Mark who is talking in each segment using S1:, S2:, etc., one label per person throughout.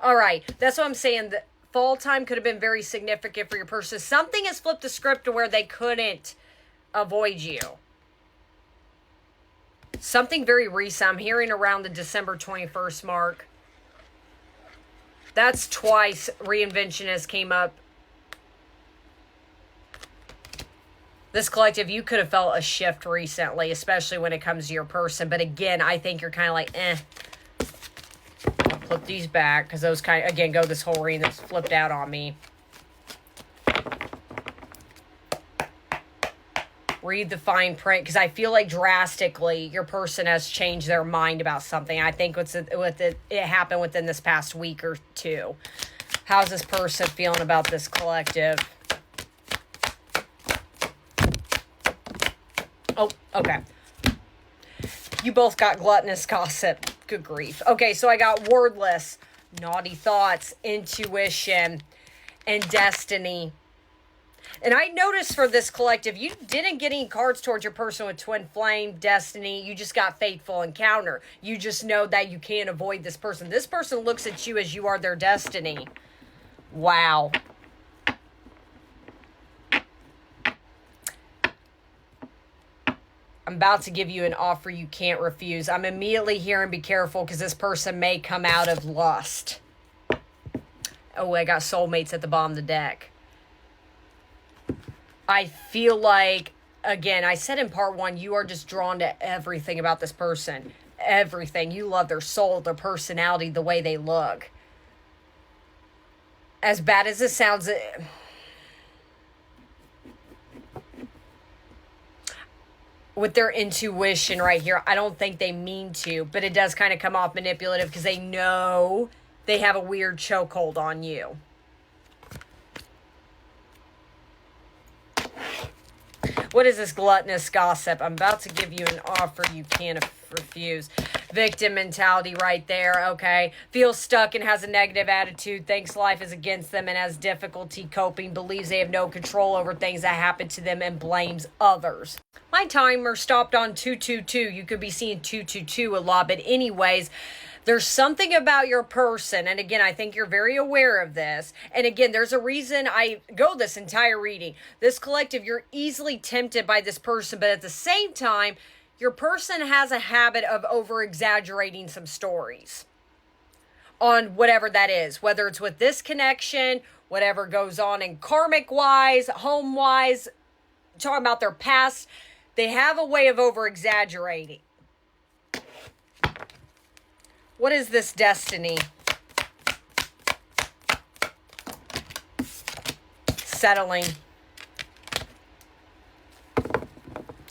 S1: All right. That's what I'm saying. The fall time could have been very significant for your person. Something has flipped the script to where they couldn't avoid you. Something very recent. I'm hearing around the December 21st mark. That's twice reinventionist came up. This collective, you could have felt a shift recently, especially when it comes to your person. But again, I think you're kind of like, I'll flip these back because those kind of, again, go this whole reading that's flipped out on me. Read the fine print because I feel like drastically your person has changed their mind about something. I think it happened within this past week or two. How's this person feeling about this collective? Oh, okay. You both got gluttonous gossip. Good grief. Okay, so I got wordless, naughty thoughts, intuition, and destiny. And I noticed for this collective, you didn't get any cards towards your person with twin flame, destiny. You just got faithful encounter. You just know that you can't avoid this person. This person looks at you as you are their destiny. Wow. I'm about to give you an offer you can't refuse. I'm immediately hearing be careful because this person may come out of lust. Oh, I got soulmates at the bottom of the deck. I feel like, again, I said in part one, you are just drawn to everything about this person. Everything. You love their soul, their personality, the way they look. As bad as this sounds, with their intuition right here, I don't think they mean to, but it does kind of come off manipulative because they know they have a weird chokehold on you. What is this gluttonous gossip? I'm about to give you an offer you can't refuse. Victim mentality right there, okay? Feels stuck and has a negative attitude, thinks life is against them and has difficulty coping, believes they have no control over things that happen to them and blames others. My timer stopped on 222. You could be seeing 222 a lot, but anyways, there's something about your person, and again, I think you're very aware of this, and again, there's a reason I go this entire reading. This collective, you're easily tempted by this person, but at the same time, your person has a habit of over-exaggerating some stories on whatever that is, whether it's with this connection, whatever goes on in karmic-wise, home-wise, talking about their past. They have a way of over-exaggerating. What is this destiny? Settling.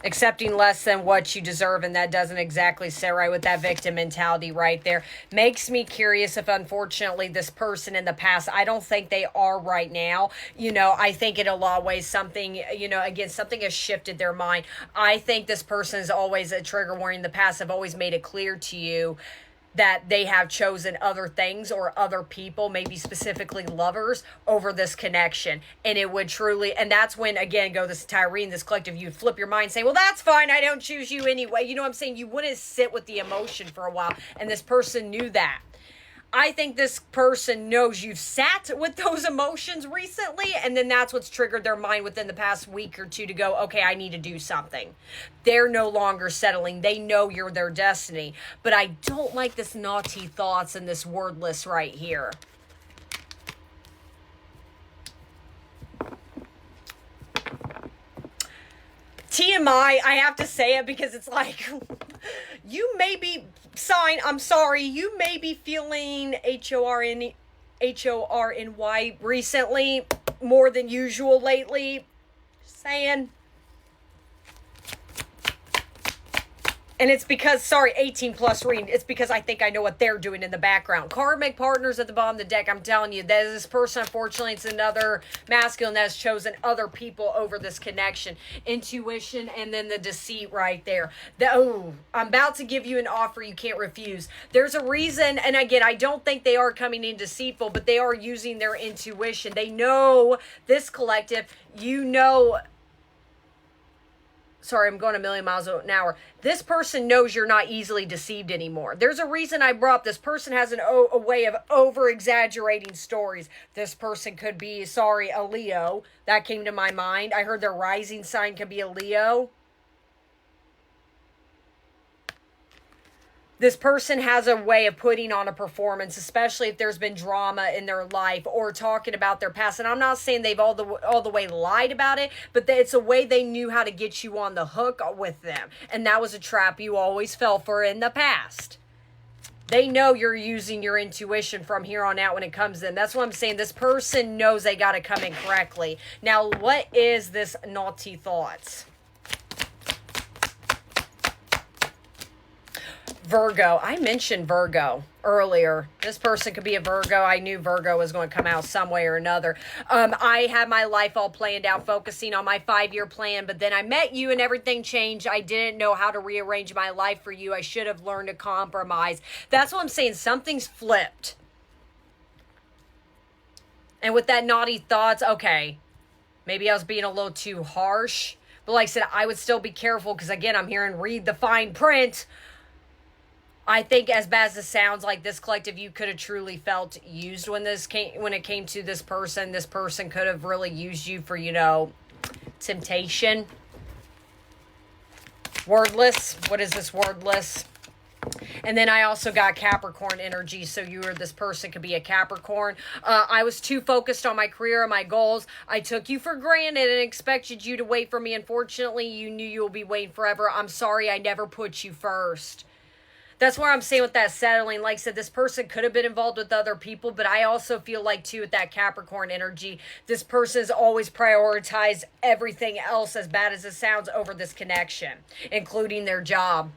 S1: Accepting less than what you deserve, and that doesn't exactly sit right with that victim mentality right there. Makes me curious if, unfortunately, this person in the past, I don't think they are right now. You know, I think in a lot of ways something, you know, again, something has shifted their mind. I think this person is always a trigger warning. In the past have always made it clear to you that they have chosen other things or other people, maybe specifically lovers, over this connection. And it would truly, and that's when, again, go this Tyrene, this collective, you'd flip your mind, say, well, that's fine, I don't choose you anyway. You know what I'm saying? You wouldn't sit with the emotion for a while, and this person knew that. I think this person knows you've sat with those emotions recently, and then that's what's triggered their mind within the past week or two to go, okay, I need to do something. They're no longer settling. They know you're their destiny. But I don't like this naughty thoughts and this wordless right here. TMI, I have to say it because it's like, you may be, I'm sorry, you may be feeling HORNY recently, more than usual lately. Just saying. And it's because, 18 plus reading. It's because I think I know what they're doing in the background. Karmic partners at the bottom of the deck. I'm telling you, that this person, unfortunately, it's another masculine that has chosen other people over this connection. Intuition and then the deceit right there. I'm about to give you an offer you can't refuse. There's a reason, and again, I don't think they are coming in deceitful, but they are using their intuition. They know this collective, you know, sorry, I'm going a million miles an hour. This person knows you're not easily deceived anymore. There's a reason I brought up this person has a way of over-exaggerating stories. This person could be, sorry, a Leo. That came to my mind. I heard their rising sign could be a Leo. This person has a way of putting on a performance, especially if there's been drama in their life or talking about their past. And I'm not saying they've all the way lied about it, but it's a way they knew how to get you on the hook with them. And that was a trap you always fell for in the past. They know you're using your intuition from here on out when it comes to them. That's what I'm saying. This person knows they got to come in correctly. Now, what is this naughty thoughts? Virgo. I mentioned Virgo earlier. This person could be a Virgo. I knew Virgo was going to come out some way or another. I had my life all planned out, focusing on my 5-year plan, but then I met you and everything changed. I didn't know how to rearrange my life for you. I should have learned to compromise. That's what I'm saying. Something's flipped. And with that naughty thoughts, okay, maybe I was being a little too harsh. But like I said, I would still be careful because, again, I'm hearing read the fine print. I think, as bad as it sounds, like this collective, you could have truly felt used when it came to this person. This person could have really used you for, temptation. Wordless. What is this wordless? And then I also got Capricorn energy. So this person could be a Capricorn. I was too focused on my career and my goals. I took you for granted and expected you to wait for me. Unfortunately, you knew you will be waiting forever. I'm sorry I never put you first. That's where I'm saying with that settling. Like I said, this person could have been involved with other people, but I also feel like, too, with that Capricorn energy, this person's always prioritized everything else, as bad as it sounds, over this connection, including their job.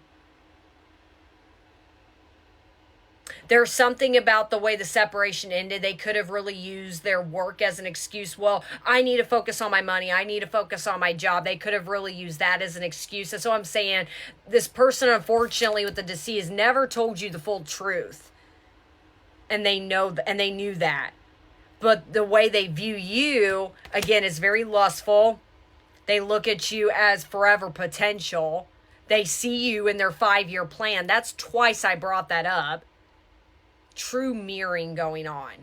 S1: There's something about the way the separation ended. They could have really used their work as an excuse. Well, I need to focus on my money. I need to focus on my job. They could have really used that as an excuse. That's what I'm saying. This person, unfortunately, with the deceit, has never told you the full truth. And they knew that. But the way they view you, again, is very lustful. They look at you as forever potential. They see you in their 5-year plan. That's twice I brought that up. True mirroring going on.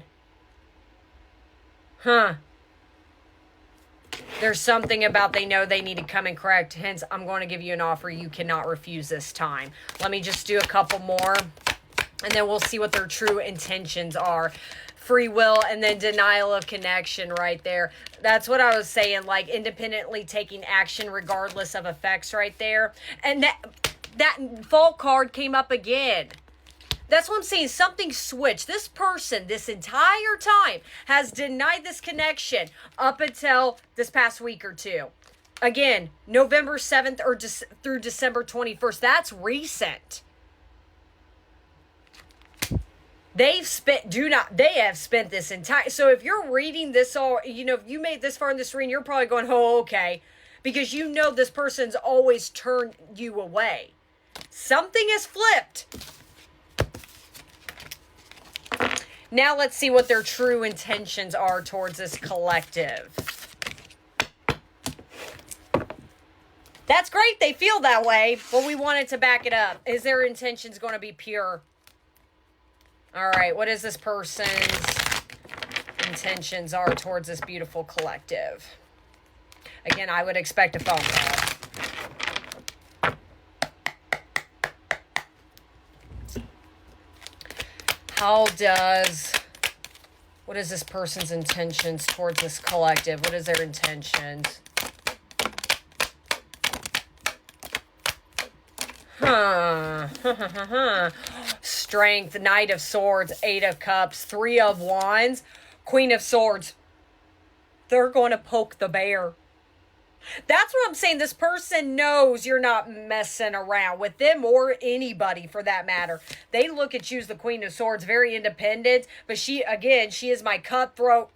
S1: There's something about they know they need to come and correct. Hence, I'm going to give you an offer you cannot refuse this time. Let me just do a couple more, and then we'll see what their true intentions are. Free will and then denial of connection right there. That's what I was saying, like independently taking action regardless of effects right there. And that fall card came up again. That's what I'm saying. Something switched. This person, this entire time, has denied this connection up until this past week or two. Again, November 7th or through December 21st. That's recent. They have spent this entire... So if you're reading this all, if you made this far in this reading, you're probably going, oh, okay. Because this person's always turned you away. Something has flipped. Now let's see what their true intentions are towards this collective. That's great. They feel that way, but we wanted to back it up. Is their intentions going to be pure? All right. What is this person's intentions are towards this beautiful collective? Again, I would expect a phone call. What is this person's intentions towards this collective? What is their intentions? Strength, Knight of Swords, 8 of Cups, 3 of Wands, Queen of Swords. They're going to poke the bear. That's what I'm saying. This person knows you're not messing around with them or anybody for that matter. They look at you as the Queen of Swords, very independent. But she is my cutthroat.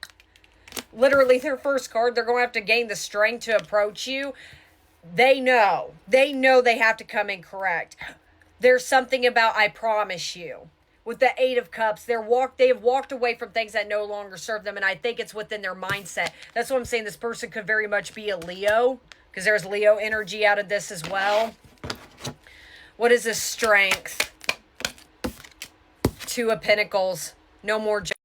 S1: Literally their first card. They're going to have to gain the strength to approach you. They know. They know they have to come in correct. There's something about I promise you. With the 8 of Cups, they have walked away from things that no longer serve them, and I think it's within their mindset. That's what I'm saying. This person could very much be a Leo, because there's Leo energy out of this as well. What is this strength? Two of Pentacles. No more